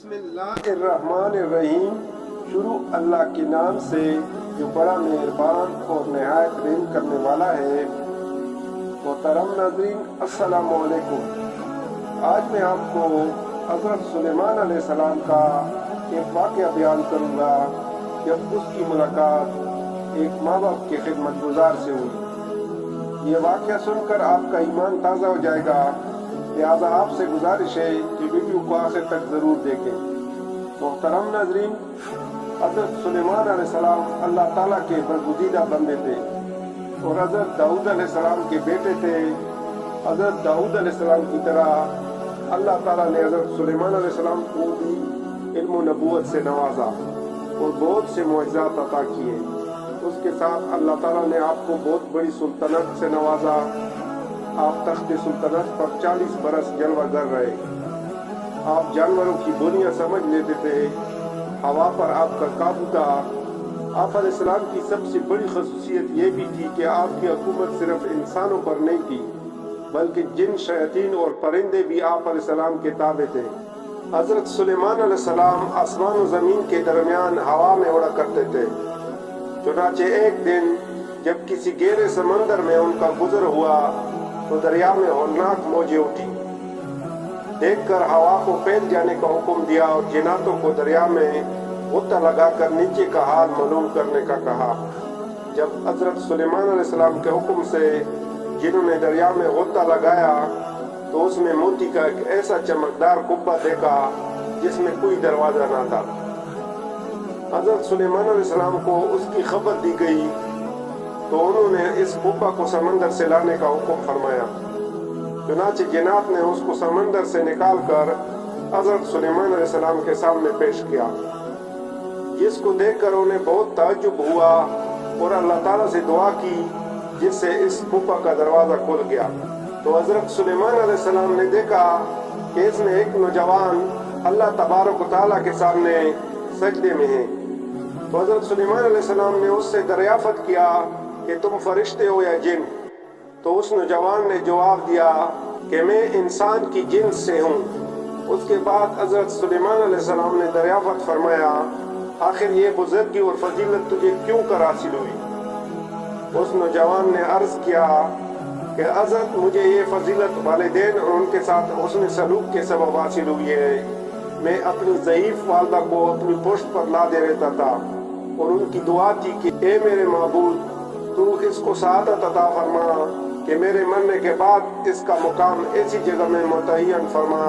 बिस्मिल्लाहिर्रहमानिर्रहीम। शुरू अल्लाह के नाम से जो बड़ा मेहरबान और नहायत रहम करने वाला है। मोहतरम नाज़रीन, अस्सलामु अलैकुम। आज मैं आपको हज़रत सुलेमान अलैहिस्सलाम का एक वाक़या बयान करूँगा जब उसकी मुलाकात एक माँ बाप के खिदमतगुजार से हुई। ये वाक़या सुनकर आपका ईमान ताज़ा हो जाएगा, लिहाजा आपसे गुजारिश है कि वीडियो को आखिर तक ज़रूर देखें। मोहतरम नाज़रीन, हज़रत सुलेमान अलैहिस्सलाम अल्लाह ताला के बरगुज़ीदा बंदे थे और हज़रत दाऊद अलैहिस्सलाम के बेटे थे। हज़रत दाऊद अलैहिस्सलाम की तरह अल्लाह ताला ने हज़रत सुलेमान अलैहिस्सलाम को भी इल्म व नबूवत से नवाजा और बहुत से मुअज़्ज़ात अता किए। उसके साथ अल्लाह ताला ने आपको बहुत बड़ी सुल्तनत से नवाजा। आप तख्त सुल्तनत पर 40 बरस जलवागर रहे। आप जानवरों की बोलियां समझ लेते थे। हवा पर आपका काबू था। आप अलैहिस्सलाम की सबसे बड़ी खसूसियत ये भी थी कि आपकी हुकूमत सिर्फ इंसानों पर नहीं थी, बल्कि जिन, शयातीन और परिंदे भी आप अलैहिस्सलाम के ताबे थे। हज़रत सुलेमान अलैहिस्सलाम आसमान और ज़मीन के दरमियान हवा में उड़ा करते थे। चुनाचे एक दिन जब किसी गहरे समंदर में उनका गुजर हुआ तो दरिया में होलनाक मौजें उठी। देखकर हवा को फैल जाने का हुक्म दिया और जिन्नातों को दरिया में गोता लगाकर नीचे का हाल मालूम करने का कहा। जब हज़रत सुलेमान अलैहिस्सलाम के हुक्म से जिन्होंने दरिया में गोता लगाया तो उसमें मोती का एक ऐसा चमकदार कुब्बा देखा जिसमें कोई दरवाजा ना था। हज़रत सुलेमान अलैहिस्सलाम को उसकी खबर दी गई तो उन्होंने इस कुब्बा को समंदर से लाने का हुक्म फरमाया। चुनाचे जिन्नात ने उसको समंदर से निकाल कर हज़रत सुलेमान अलैहिस्सलाम के सामने पेश किया, जिसको देखकर उन्हें बहुत ताज्जुब हुआ और अल्लाह ताला से दुआ की, जिससे इस कुब्बा का दरवाजा खुल गया। तो हज़रत सुलेमान अलैहिस्सलाम ने देखा कि इसमें एक नौजवान अल्लाह तबारक व तआला के सामने सजदे में है। तो हज़रत सुलेमान अलैहिस्सलाम ने उससे दरियाफ़त किया कि तुम फरिश्ते हो या जिन। तो उस नौजवान ने जवाब दिया कि मैं इंसान की जिन्स से हूँ। उसके बाद हज़रत सुलेमान अलैहिस्सलाम ने दरियाफ़त फरमाया, आखिर ये बुज़ुर्गी और फजीलत तुझे क्यों कर हासिल हुई? उस नौजवान ने अर्ज़ किया कि हज़रत, मुझे ये फजीलत वालिदैन और उनके साथ हुस्न सलूक के सबब हासिल हुई है। मैं अपनी ज़ईफ़ वालदा को अपनी पुश्त पर लादे रहता था और उनकी दुआ थी कि ए मेरे माबूद, तू इसको सआदत अता फरमा कि मेरे मरने के बाद इसका मुकाम ऐसी जगह में मुतय्यन फरमा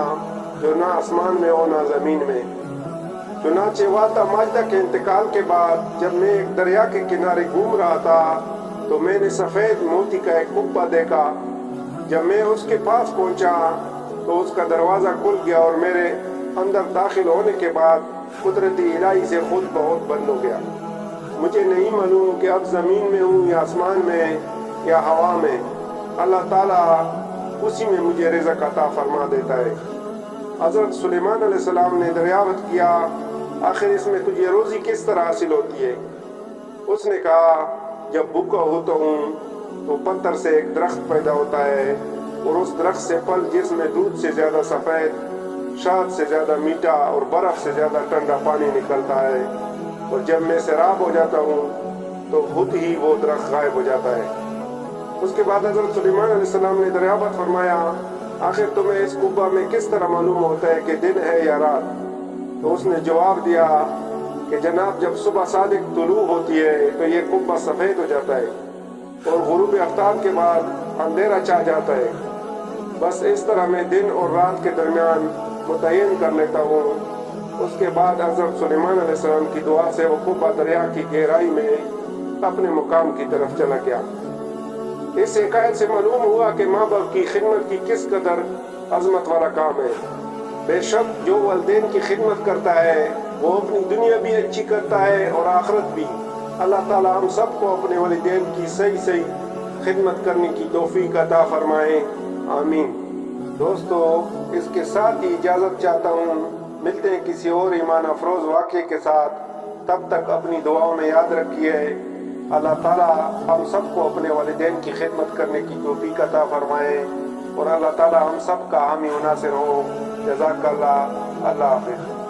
जो ना आसमान में हो ना ज़मीन में। चुनाचे वादा माजदा के इंतकाल के बाद जब मैं एक दरिया के किनारे घूम रहा था तो मैंने सफ़ेद मोती का एक कुब्बा देखा। जब मैं उसके पास पहुंचा तो उसका दरवाज़ा खुल गया और मेरे अंदर दाखिल होने के बाद कुदरती इलाही से खुद बहुत बंद हो गया। मुझे नहीं मालूम कि अब ज़मीन में हूँ या आसमान में या हवा में। अल्लाह ताला उसी में मुझे रिज़्क़ अता फरमा देता है। हज़रत सुलेमान अलैहिस्सलाम ने दरियाफ़त किया, आखिर इसमें तुझे रोज़ी किस तरह हासिल होती है? उसने कहा, जब भूखा होता हूँ तो पत्थर से एक दरख्त पैदा होता है और उस दरख्त से फल जिसमें दूध से ज़्यादा सफ़ेद, शहद से ज़्यादा मीठा और बर्फ़ से ज़्यादा ठंडा पानी निकलता है, और जब मैं सैराब हो जाता हूँ तो खुद ही वो दरख्त गायब हो जाता है। उसके बाद हज़रत सुलेमान अलैहिस्सलाम ने दरियाफ़त फरमाया, आखिर तुम्हें इस कुब्बा में किस तरह मालूम होता है कि दिन है या रात? तो उसने जवाब दिया कि जनाब, जब सुबह सादिक तुलू होती है तो ये कुब्बा सफ़ेद हो जाता है और गुरूब आफ्ताब के बाद अंधेरा छा जाता है। बस इस तरह मैं दिन और रात के दरमियान मुतय्यन कर लेता हूँ। उसके बाद हज़रत सुलेमान अलैहिस्सलाम की दुआ से वो कुब्बा दरिया की गहराई में अपने मुकाम की तरफ चला गया। इस हिकायत से मालूम हुआ कि माँ बाप की खिदमत की किस कदर अजमत वाला काम है। बेशक जो वालिदैन की खिदमत करता है वो अपनी दुनिया भी अच्छी करता है और आखिरत भी। अल्लाह ताला हम सबको अपने वालिदैन की सही सही खिदमत करने की तौफीक अता फरमाए, आमीन। दोस्तों, इसके साथ ही इजाज़त चाहता हूँ। मिलते हैं किसी और ईमान अफरोज़ वाक़े के साथ। तब तक अपनी दुआओं में याद रखिए, अल्लाह ताला हम सबको अपने वालिदैन की खिदमत करने की तौफीक अता फरमाए और अल्लाह ताला हम सब का हामी व नासिर हो। जज़ाकल्लाह। अल्लाह हाफ़िज़।